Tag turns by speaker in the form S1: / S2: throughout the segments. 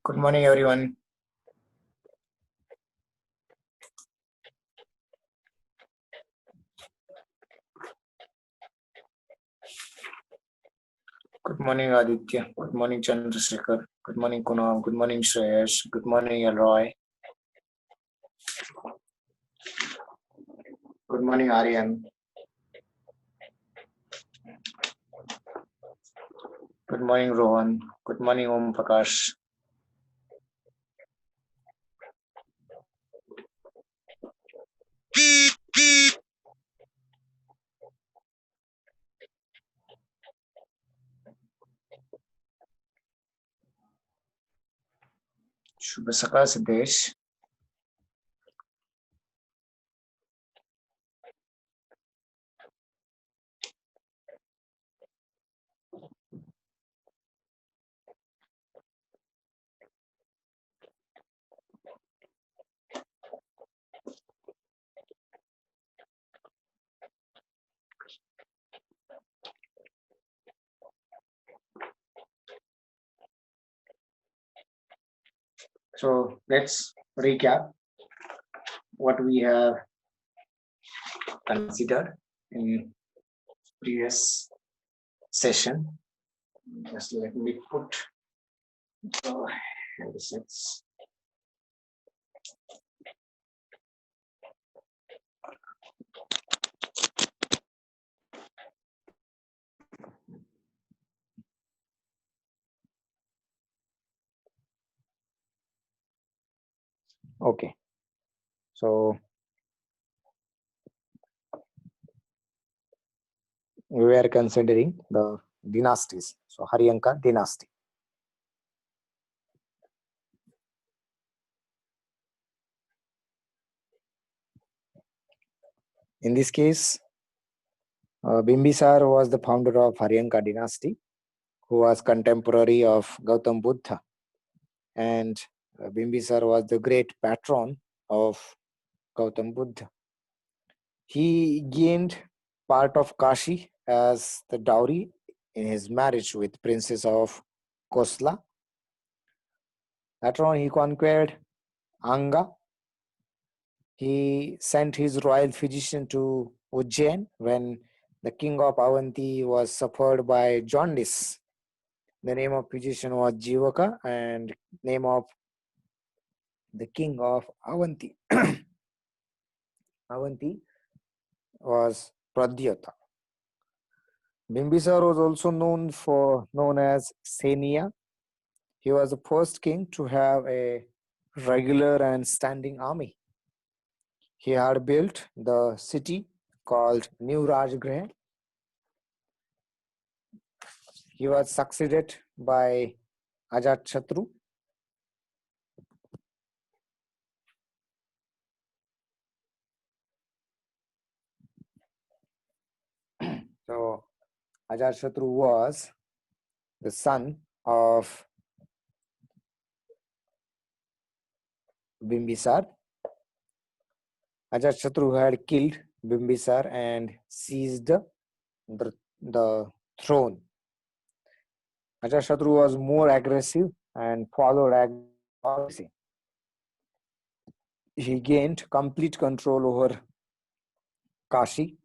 S1: Good morning, everyone. Good morning, Aditya. Good morning, Chandrasekhar. Good morning, Kunal. Good morning, Shreyash. Good morning, Elroy. Good morning, Aryan. Good morning, Rohan. Good morning, Om Prakash. शुभ सकाळ Siddhesh. So let's recap what we have considered in previous session. Just let me put the headsets. Okay, so we were considering the dynasties. So Haryanka dynasty. In this case, Bimbisar was the founder of Haryanka dynasty, who was contemporary of Gautam Buddha, and Bimbisar was the great patron of Gautam Buddha. He gained part of Kashi as the dowry in his marriage with Princess of Kosla. Later on, he conquered Anga. He sent his royal physician to Ujjain when the king of Avanti was suffered by jaundice. The name of physician was Jivaka, and name of the king of Avanti Avanti was Pradyota. Bimbisar was also known as Senia. He was the first king to have a regular and standing army. He had built the city called New Rajgriha. He was succeeded by Ajatashatru. So Ajatashatru was the son of Bimbisar. Ajatashatru had killed Bimbisar and seized the throne. Ajatashatru was more aggressive and followed policy. He gained complete control over Kashi.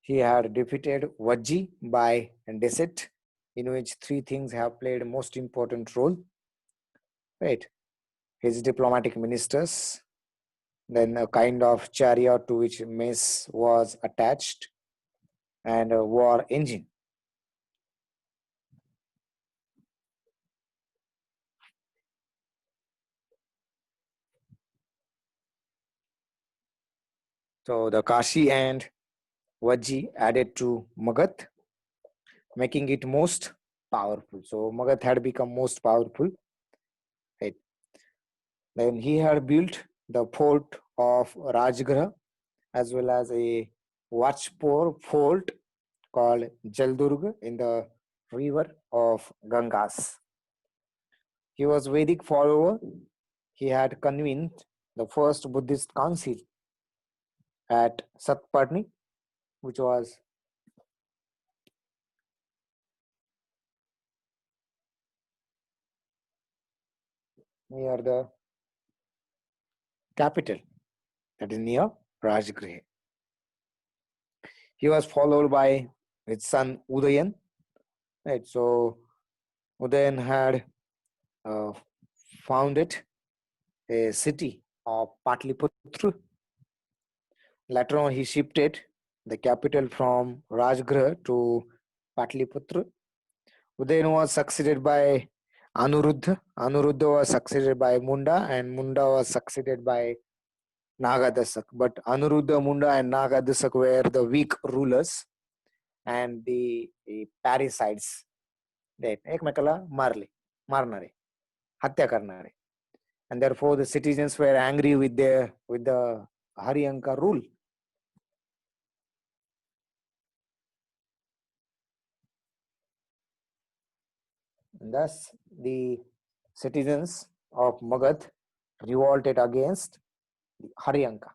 S1: He had defeated Vajji by deceit, in which three things have played a most important role. Right, his diplomatic ministers, then a kind of chariot to which mace was attached, and a war engine. So the Kashi and Vajji added to Magadh, making it most powerful. So Magadh had become most powerful. Right. Then he had built the fort of Rajgarh, as well as a fort called Jaldurga in the river of Gangas. He was Vedic follower. He had convened the first Buddhist council at Satparni, which was near the capital, that is near Rajgriha. He was followed by his son Udayan. Right, so Udayan had uh, founded a city of Patliputra. Later on, he shifted the capital from Rajgriha to Patliputra. Udayan was succeeded by Anuruddha. Anuruddha was succeeded by Munda, and Munda was succeeded by Nagadasak. But Anuruddha, Munda, and Nagadasak were the weak rulers and the parricides. Right, एकमेकाला मारले, मारणारे, हत्या करणारे. And therefore the citizens were angry with the Haryanka rule. And thus the citizens of Magad revolted against Haryanka.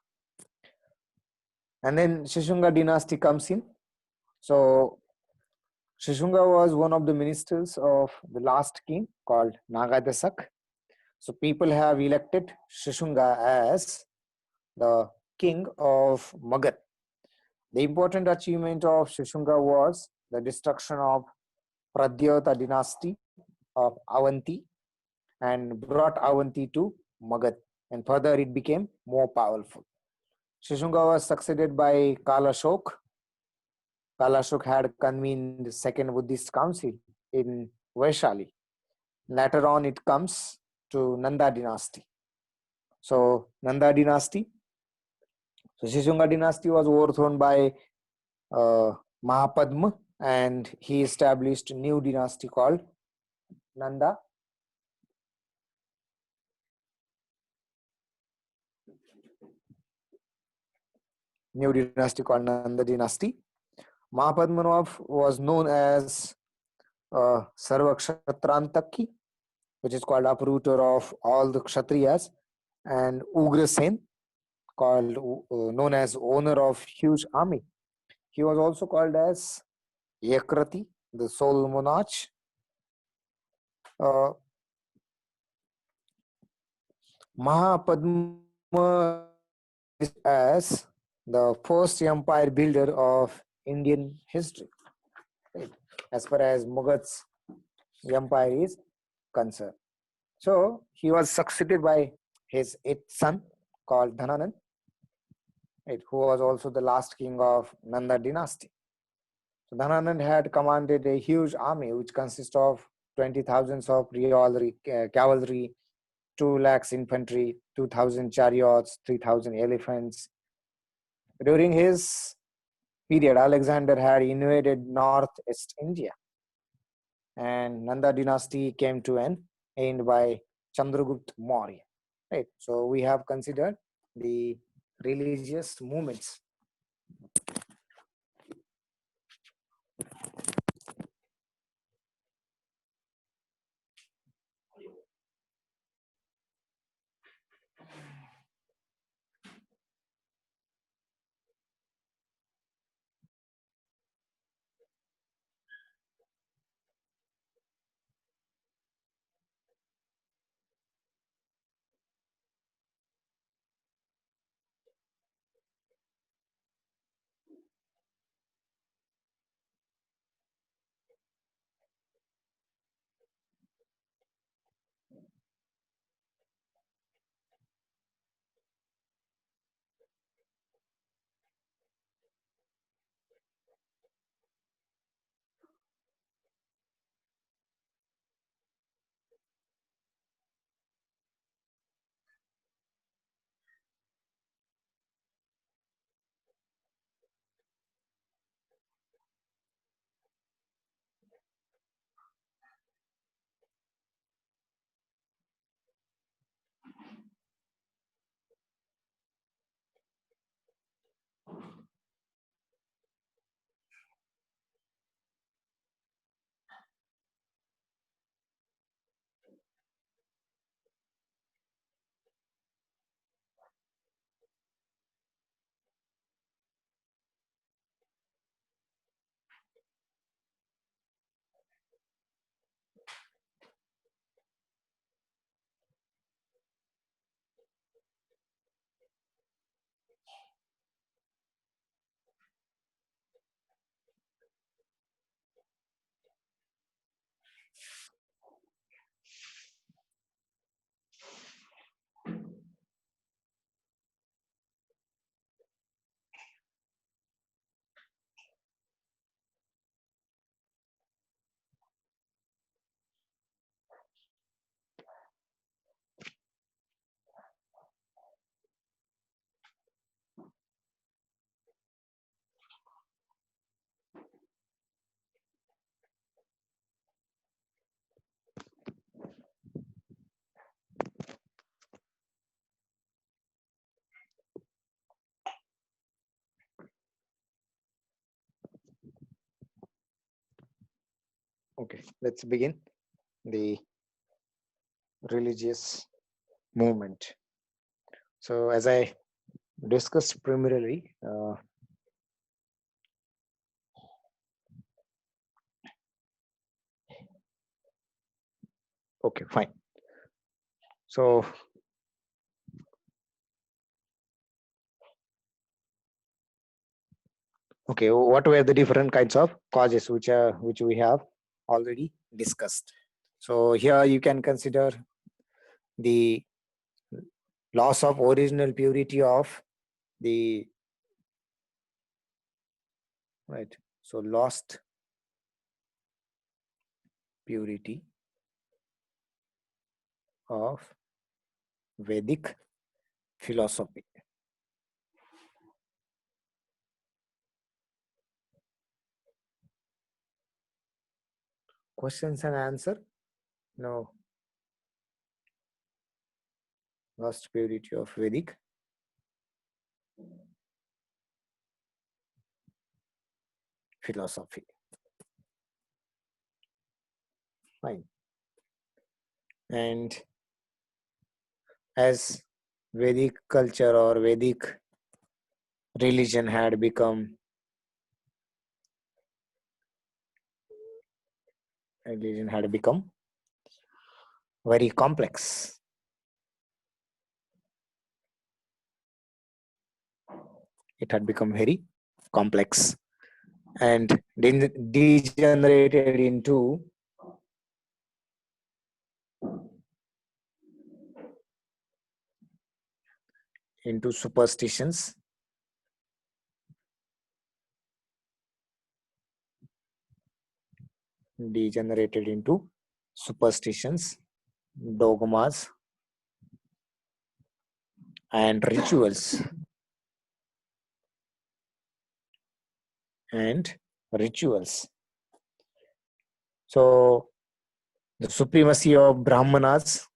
S1: And then Shishunga dynasty comes in. So Shishunga was one of the ministers of the last king called Nagadasak. So people have elected Shishunga as the king of Magad. The important achievement of Shishunga was the destruction of Pradyota dynasty of Avanti and brought Avanti to Magad, and further it became more powerful. Shishunga was succeeded by Kalashok. Kalashok had convened the Second Buddhist Council in Vaishali. Later on, it comes to Nanda dynasty. So Nanda dynasty. So Shishunga dynasty was overthrown by Mahapadma, and he established a new dynasty called Nanda. New dynasty called Nanda dynasty. Mahapadmanabh was known as Sarvakshatrantaki, which is called uprooter of all the Kshatriyas, and Ugrasen, called known as owner of huge army. He was also called as Yakrati, the sole monarch. Uh, Mahapadma is as the first empire builder of Indian history, right? As far as Mughals empire is concerned. So he was succeeded by his eighth son called Dhananand, right, who was also the last king of Nanda dynasty. So Dhananand had commanded a huge army which consists of 20,000 of cavalry, 2 lakhs infantry, 2,000 chariots, 3,000 elephants. During his period, Alexander had invaded northeast India, and Nanda dynasty came to an end by Chandragupta Maurya. Right. So we have considered the religious movements. Okay, let's begin the religious movement. So, as I discussed primarily, okay, fine. So, okay, what were the different kinds of causes which we have already discussed? So here you can consider the loss of original purity of the right. So lost purity of Vedic philosophy. Questions and answer? No. Lost purity of Vedic philosophy. Fine. And as Vedic culture or Vedic religion had become very complex. It had become very complex and degenerated into superstitions, degenerated into superstitions, dogmas, and rituals. And rituals. So the supremacy of Brahmanas,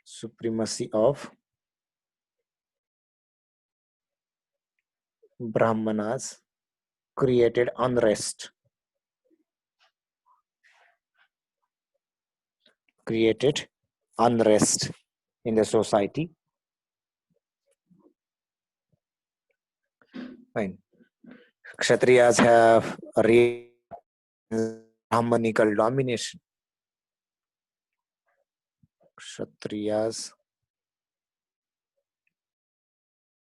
S1: supremacy of Brahmanas created unrest, in the society. Fine. Kshatriyas have a Brahmanical domination. Kshatriyas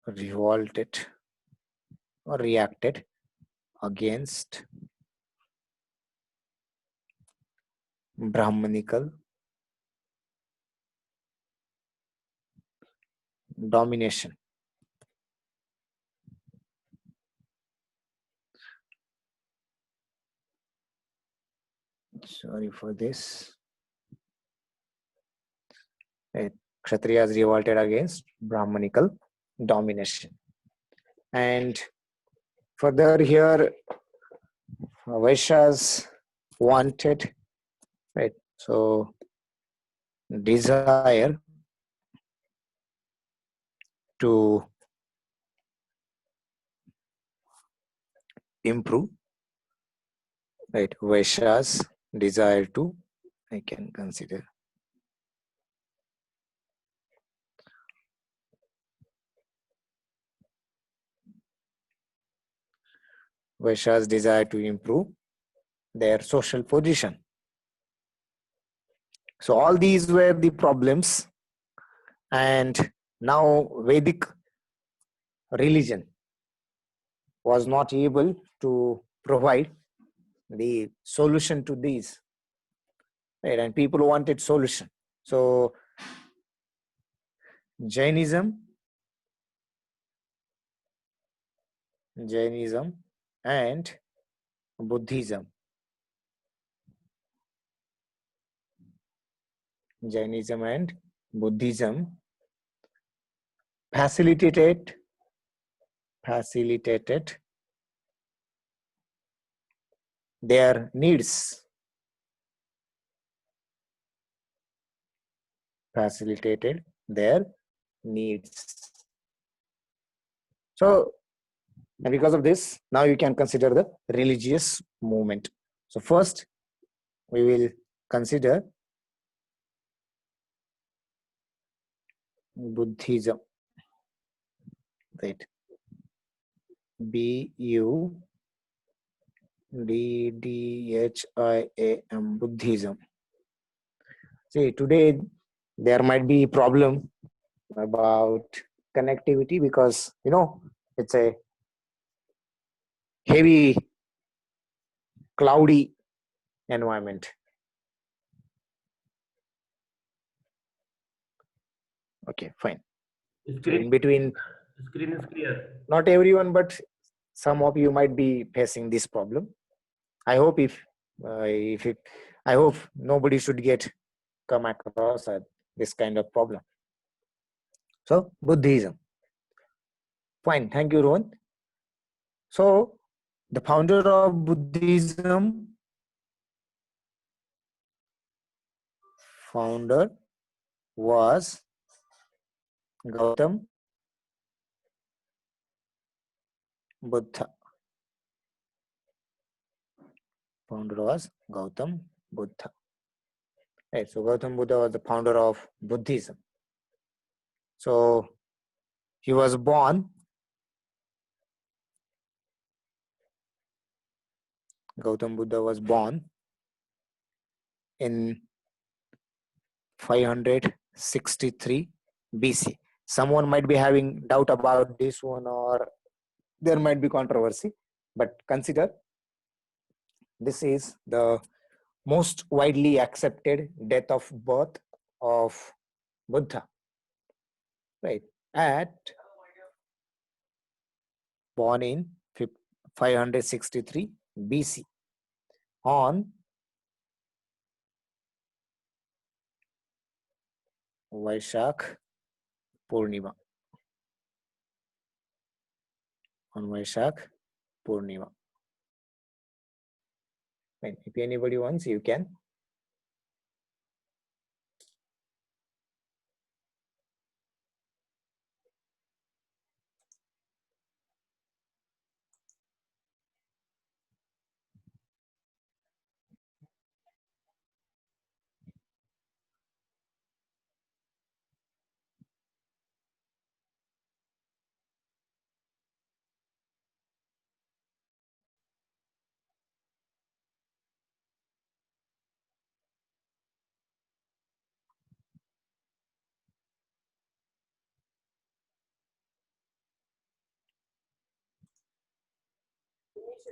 S1: revolted or reacted against Brahmanical domination. Sorry for this. Kshatriyas revolted against Brahmanical domination. And further here, Vaishyas wanted, right? So desire to improve, right? Vaishyas desire to, I can consider. Vaishyas desire to improve their social position. So all these were the problems, and now Vedic religion was not able to provide the solution to these, right? And people wanted solution. So Jainism and Buddhism. Jainism and Buddhism facilitated their needs. Facilitated their needs. So And because of this, now you can consider the religious movement. So first, we will consider Buddhism. Right. Buddhism. Buddhism. See, today there might be problem about connectivity because it's a heavy cloudy environment. Okay, fine. So in between,
S2: Screen is clear.
S1: not everyone, but some of you might be facing this problem. I hope I hope nobody should come across this kind of problem. So Buddhism. Fine, thank you, Rohan. So the founder of Buddhism, was Gautam Buddha. Founder was Gautam Buddha. Right, so Gautam Buddha was the founder of Buddhism. So he was born. Gautam Buddha was born in 563 BC. Someone might be having doubt about this one, or there might be controversy, but consider this is the most widely accepted date of birth of Buddha. Right, born in 563 BC on Vaishak Purnima. On Vaishak Purnima. Right. If anybody wants, you can.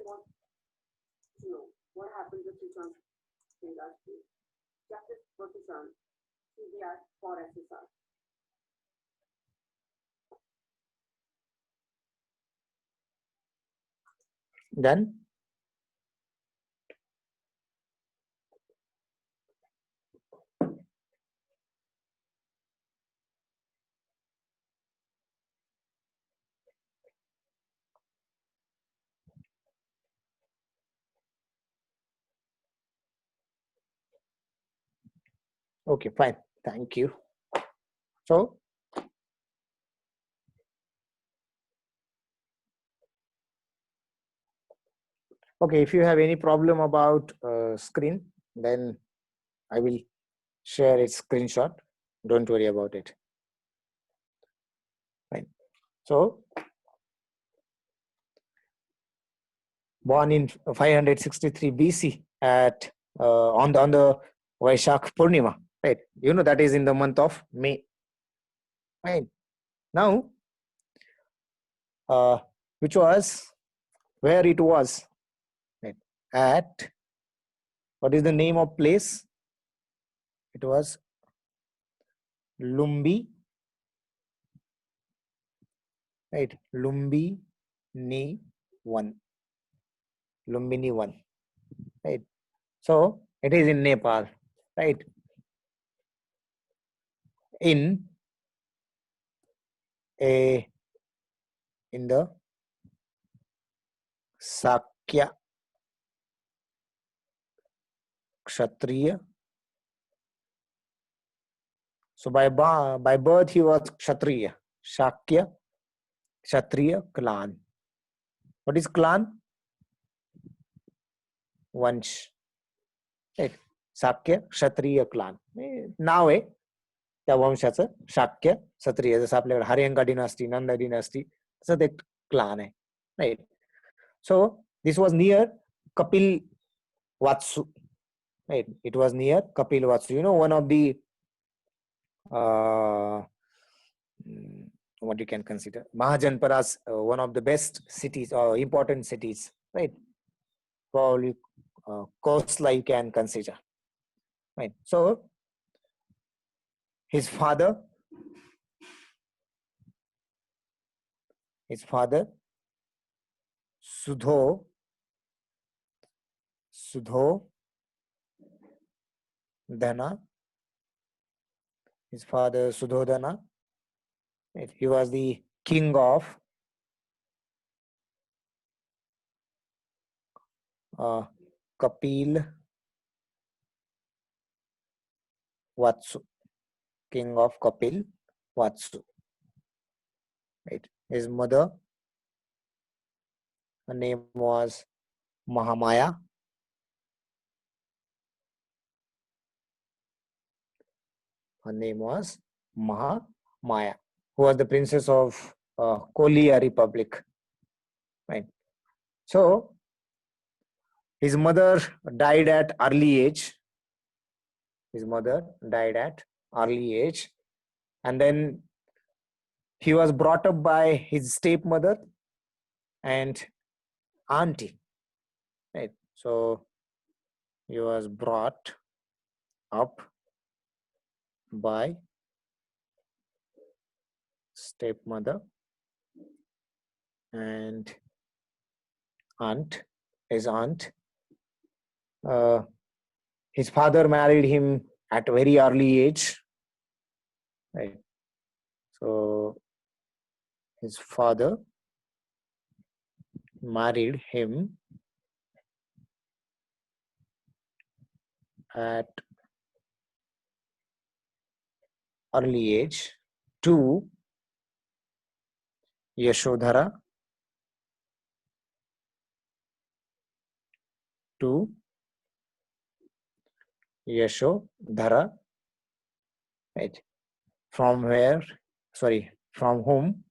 S3: Want to know what happened to Susan industry. Justice for Susan, CBR for SSR.
S1: Done? Okay, fine. Thank you. So, okay, if you have any problem about screen, then I will share a screenshot. Don't worry about it. Fine. So, born in 563 BC at on the Vaishak Purnima, right? That is in the month of May. Right. Now, which was where it was, right? At what is the name of place? It was Lumbi, right? Lumbini 1. Lumbini 1, right? So it is in Nepal, right? In the Sakya Kshatriya. So by birth he was Kshatriya, Shakya Kshatriya clan. What is clan? वंश. Right. Shakya क्षत्रिय clan नाव आहे त्या वंशाचं, शाक्य क्षत्रिय. जसं आपल्याकडे Haryanka dynasty, नंद dynasty, तसं ते क्लान आहे. Right. So this was near Kapil वात्सु. Right. It was near Kapil Vastu. You know, one of the what you can consider Mahajanparas, one of the best cities or important cities, right? Probably Kosla you can consider, right? So his father Sudho Dhana. His father Sudhodana. Right? He was the king of Kapil Vatsu. King of Kapil Vatsu. Right. His mother, her name was Mahamaya. Her name was Mahamaya, who was the princess of Kolia Republic. Right. So his mother died at early age. And then he was brought up by his stepmother and auntie. Right. So he was brought up by stepmother and his aunt. His father married him at a very early age. Right. So his father married him at early age to Yashodhara, right? From whom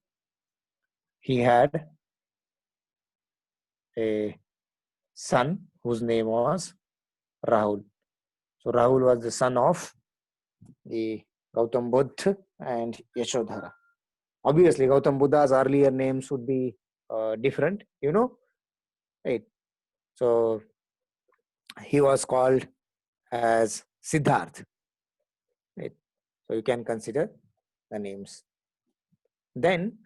S1: he had a son whose name was Rahul. So Rahul was the son of the Gautam Buddha and Yashodhara. Obviously, Gautam Buddha's earlier names would be different, right? So he was called as Siddharth, right? So you can consider the names. Then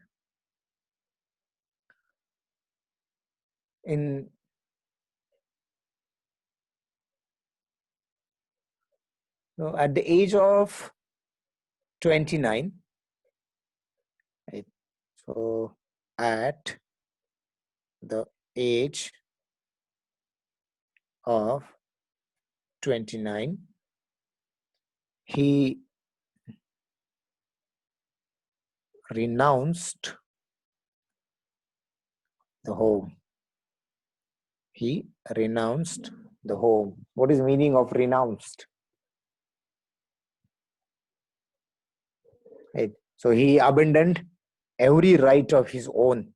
S1: at the age of 29, right? So at the age of 29, he renounced the home. What is the meaning of renounced? Right. So he abandoned every right of his own.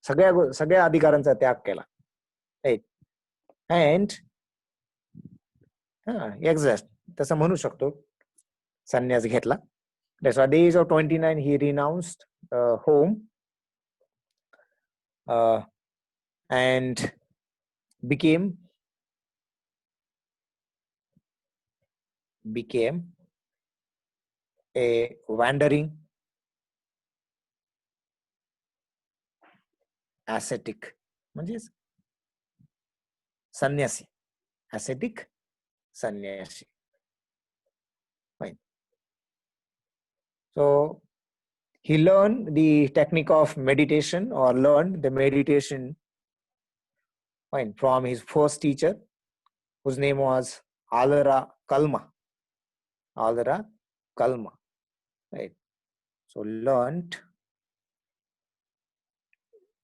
S1: सगळ्या अधिकारांचा त्याग केला. Right. And exact तसं म्हणू शकतो, संन्यास घेतला. So at the age of 29, he renounced home and became a wandering ascetic, म्हणजेच sannyasi. Ascetic sannyasi. Fine. So he learned the technique of meditation, or learned the meditation, fine, from his first teacher, whose name was Alara Kalma. Right. So learned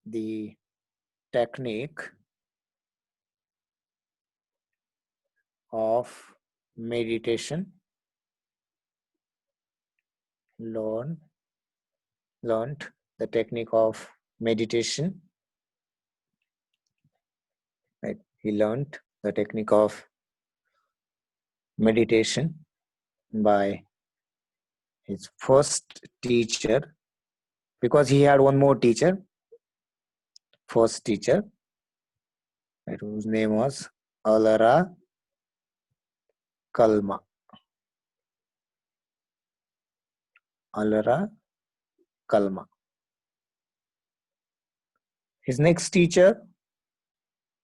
S1: the technique of meditation learned the technique of meditation, right? He learned the technique of meditation by his first teacher, because he had one more teacher, first teacher, right, whose name was Alara Kalma. Alara Kalma. His next teacher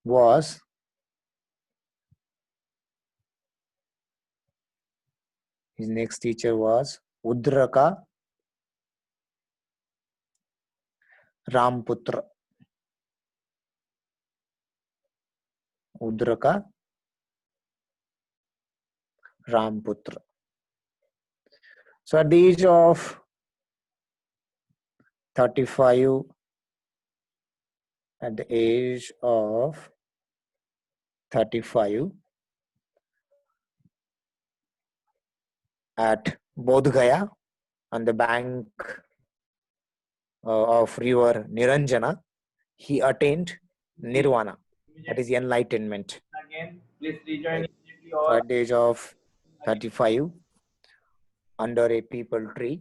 S1: was Udraka Ramputra. Udraka Ramputra. So at the age of 35, at the age of 35, at Bodh Gaya, on the bank of river Niranjana, he attained nirvana, that is enlightenment. Right. So at the age of 35, under a peepal tree,